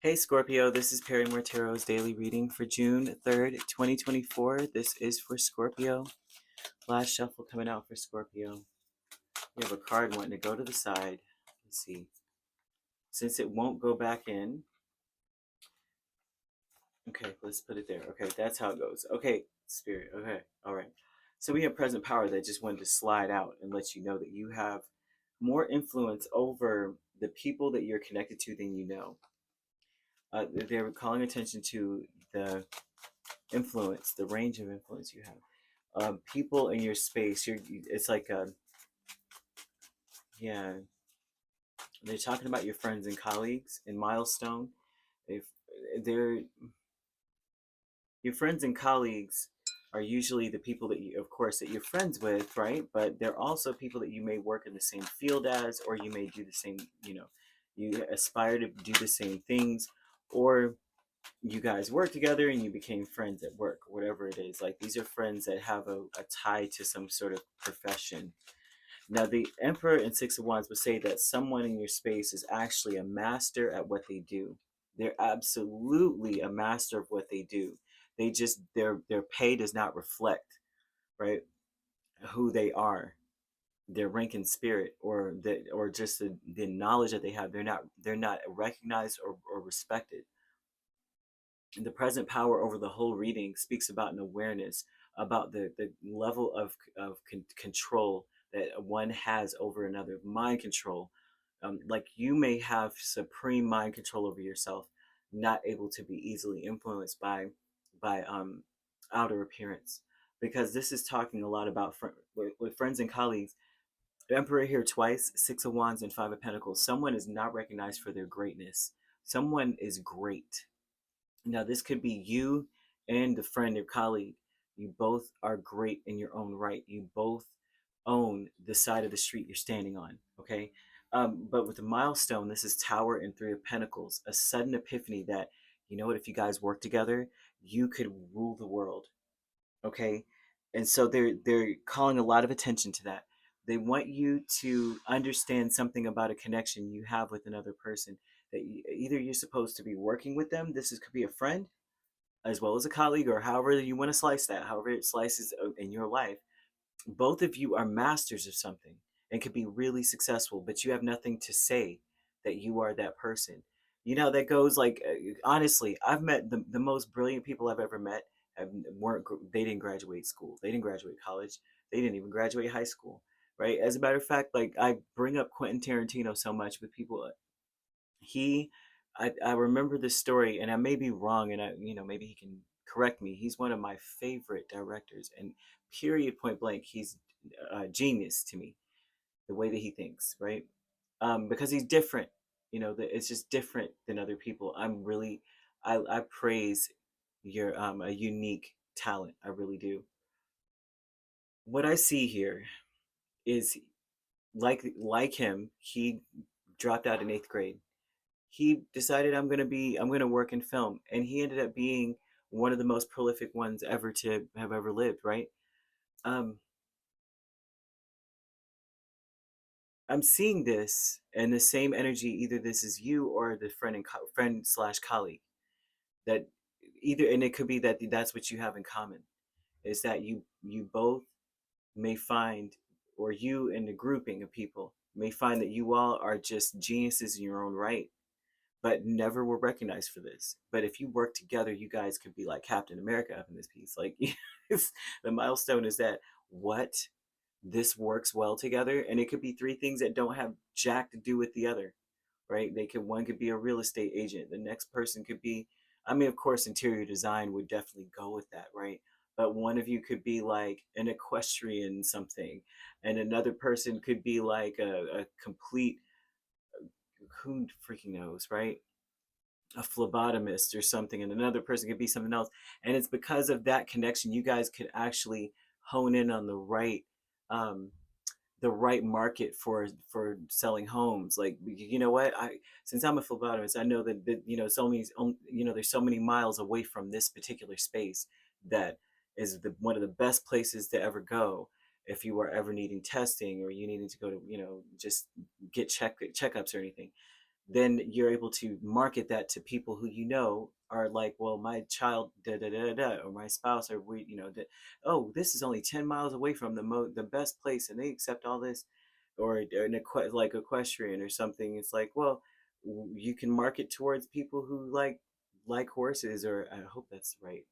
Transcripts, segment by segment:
Hey Scorpio, this is Perrymore Tarot's daily reading for June 3rd, 2024. This is for Scorpio. Last shuffle coming out for Scorpio. We have a card wanting to go to the side. Let's see. Since it won't go back in. Okay, let's put it there. Okay, that's how it goes. Okay, Spirit. Okay, all right. So we have present power that just wanted to slide out and let you know that you have more influence over the people that you're connected to than you know. They're calling attention to the influence, the range of influence you have. People in your space, it's like, yeah, they're talking about your friends and colleagues in milestone. If they're your friends and colleagues are usually the people that you, of course, that you're friends with, right? But they're also people that you may work in the same field as, or you may do the same, you aspire to do the same things, or you guys work together and you became friends at work, whatever it is. Like, these are friends that have a tie to some sort of profession. Now, the Emperor and Six of Wands would say that someone in your space is actually a master at what they do. They're absolutely a master of what they do. They just, their pay does not reflect, right, who they are, their rank in spirit, or just the knowledge that they have. They're not recognized or respected. The present power over the whole reading speaks about an awareness about the level of control that one has over another. Mind control. Like, you may have supreme mind control over yourself, not able to be easily influenced by outer appearance, because this is talking a lot about with friends and colleagues. Emperor here twice, Six of Wands and Five of Pentacles. Someone is not recognized for their greatness. Someone is great. Now, this could be you and the friend or colleague. You both are great in your own right. You both own the side of the street you're standing on, okay? But with the milestone, this is Tower and Three of Pentacles, a sudden epiphany that, you know what, if you guys work together, you could rule the world, okay? And so they're calling a lot of attention to that. They want you to understand something about a connection you have with another person, that either you're supposed to be working with them. Could be a friend as well as a colleague, or however you want to slice that, however it slices in your life. Both of you are masters of something and could be really successful, but you have nothing to say that you are that person. You know, that goes like, honestly, I've met the most brilliant people I've ever met. They didn't graduate school, they didn't graduate college, they didn't even graduate high school, right? As a matter of fact, like, I bring up Quentin Tarantino so much with people. he I remember this story, and I may be wrong, and maybe he can correct me. He's one of my favorite directors, and period, point blank, he's a genius to me, the way that he thinks, right? Because he's different. It's just different than other people. I praise your a unique talent. I really do. What I see here is, like him, he dropped out in 8th grade. He decided, I'm going to work in film, and he ended up being one of the most prolific ones ever to have ever lived, right? um I'm seeing this and the same energy. Either this is you or the friend slash colleague, that either, and it could be that that's what you have in common, is that you both may find, or you and the grouping of people may find, that you all are just geniuses in your own right, but never were recognized for this. But if you work together, you guys could be like Captain America up in this piece. Like, the milestone is that, what, this works well together, and it could be three things that don't have jack to do with the other, right? One could be a real estate agent. The next person could be, I mean, of course, interior design would definitely go with that, right? But one of you could be like an equestrian something, and another person could be like a complete, who freaking knows, right? A phlebotomist or something, and another person could be something else. And it's because of that connection, you guys could actually hone in on um, the right market for selling homes. Like, you know what, since I'm a phlebotomist, I know that there's so many miles away from this particular space, that is one of the best places to ever go if you are ever needing testing, or you needing to go to, just get checkups or anything. then you're able to market that to people who you know are like, well, my child da da da da, or my spouse, or we, oh, this is only 10 miles away from the best place, and they accept all this, or like equestrian or something. It's like, well, you can market towards people who like horses, or I hope that's the right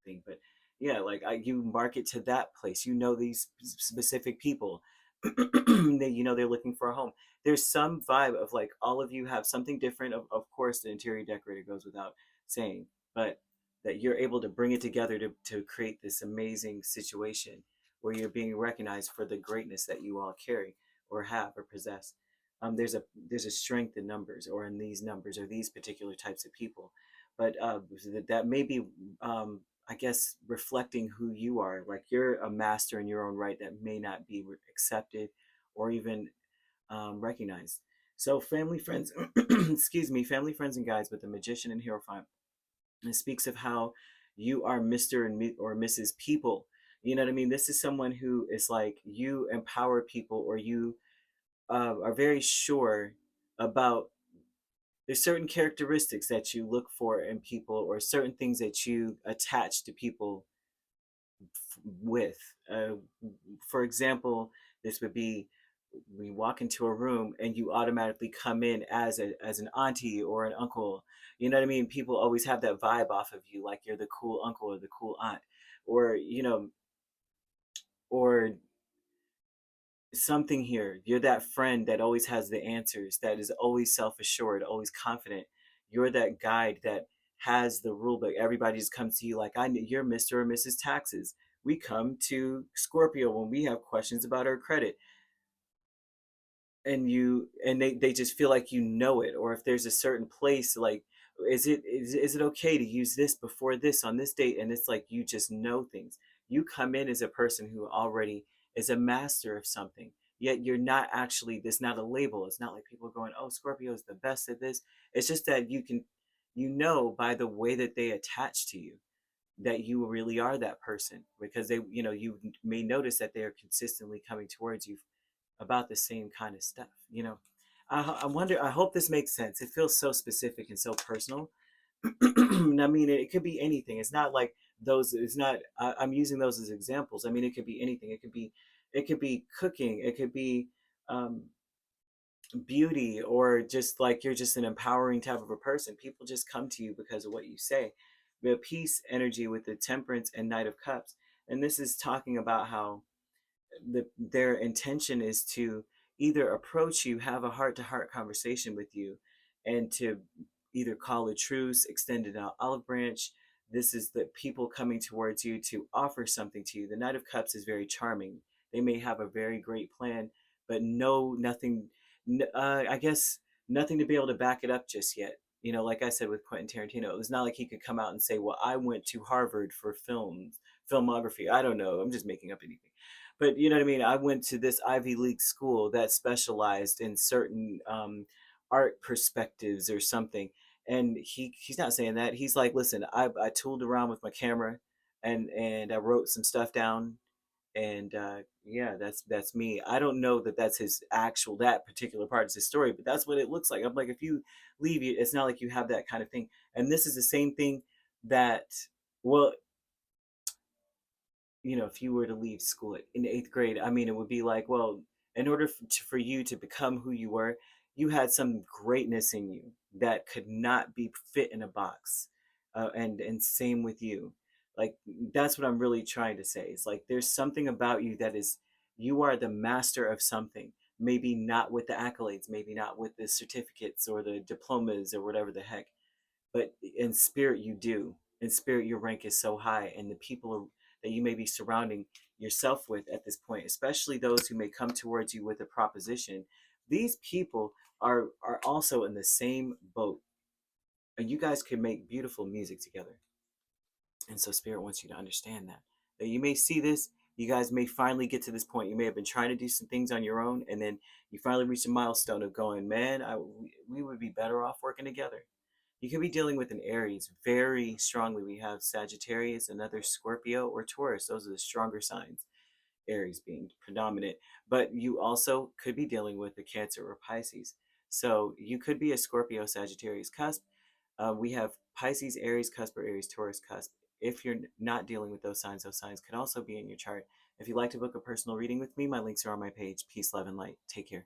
thing, but yeah, like you market to that place. You know these specific people. They, they're looking for a home. There's some vibe of like all of you have something different. Of course, the interior decorator goes without saying, but that you're able to bring it together to create this amazing situation where you're being recognized for the greatness that you all carry or have or possess. There's a strength in numbers, or in these numbers, or these particular types of people, but that may be, I guess, reflecting who you are. Like you're a master in your own right that may not be accepted or even recognized. So family, friends, excuse me, family, friends, and guides with the Magician and Hierophant. It speaks of how you are Mr. or Mrs. People. You know what I mean? This is someone who is like, you empower people, or you are very sure about, there's certain characteristics that you look for in people, or certain things that you attach to people with. For example, this would be, we walk into a room and you automatically come in as an auntie or an uncle. You know what I mean? People always have that vibe off of you, like you're the cool uncle or the cool aunt, or or something here. You're that friend that always has the answers, that is always self assured, always confident. You're that guide that has the rule book. Everybody just comes to you like, you're Mr. or Mrs. Taxes. We come to Scorpio when we have questions about our credit, and they just feel like you know it. Or if there's a certain place, like, is it okay to use this before this on this date, and it's like you just know things. You come in as a person who already is a master of something, yet you're not actually, this not a label. It's not like people are going, oh, Scorpio is the best at this. It's just that by the way that they attach to you, that you really are that person, because they, you may notice that they are consistently coming towards you about the same kind of stuff. I wonder, I hope this makes sense. It feels so specific and so personal. I mean, it could be anything. It's not like those, it's not, I'm using those as examples. I mean, it could be anything. It could be cooking. It could be um, beauty, or just like you're just an empowering type of a person. People just come to you because of what you say. The peace energy with the Temperance and Knight of Cups. And this is talking about how their intention is to either approach you, have a heart-to-heart conversation with you, and to either call a truce, extend an olive branch. This is the people coming towards you to offer something to you. The Knight of Cups is very charming. They may have a very great plan, but nothing, I guess, nothing to be able to back it up just yet. Like I said with Quentin Tarantino, it was not like he could come out and say, well, I went to Harvard for filmography. I don't know. I'm just making up anything. But you know what I mean? I went to this Ivy League school that specialized in certain art perspectives or something. And he's not saying that. He's like, listen, I tooled around with my camera, and I wrote some stuff down, and yeah, that's me. I don't know that that's his actual, that particular part is his story, but that's what it looks like. I'm like, if you leave, it's not like you have that kind of thing. And this is the same thing that, well, if you were to leave school in eighth grade, I mean, it would be like, well, in order for you to become who you were, you had some greatness in you that could not be fit in a box. And same with you. Like, that's what I'm really trying to say. It's like, there's something about you that is, you are the master of something. Maybe not with the accolades, maybe not with the certificates or the diplomas or whatever the heck, but in spirit you do. In spirit your rank is so high, and the people that you may be surrounding yourself with at this point, especially those who may come towards you with a proposition, these people are also in the same boat, and you guys could make beautiful music together. And so spirit wants you to understand that you may see this, you guys may finally get to this point. You may have been trying to do some things on your own, and then you finally reach a milestone of going, man, we would be better off working together. You could be dealing with an Aries very strongly. We have Sagittarius, another Scorpio, or Taurus. Those are the stronger signs, Aries being predominant. But you also could be dealing with a Cancer or Pisces. So you could be a Scorpio Sagittarius cusp. We have Pisces Aries cusp or Aries Taurus cusp. If you're not dealing with those signs could also be in your chart. If you'd like to book a personal reading with me, my links are on my page. Peace, love, and light. Take care.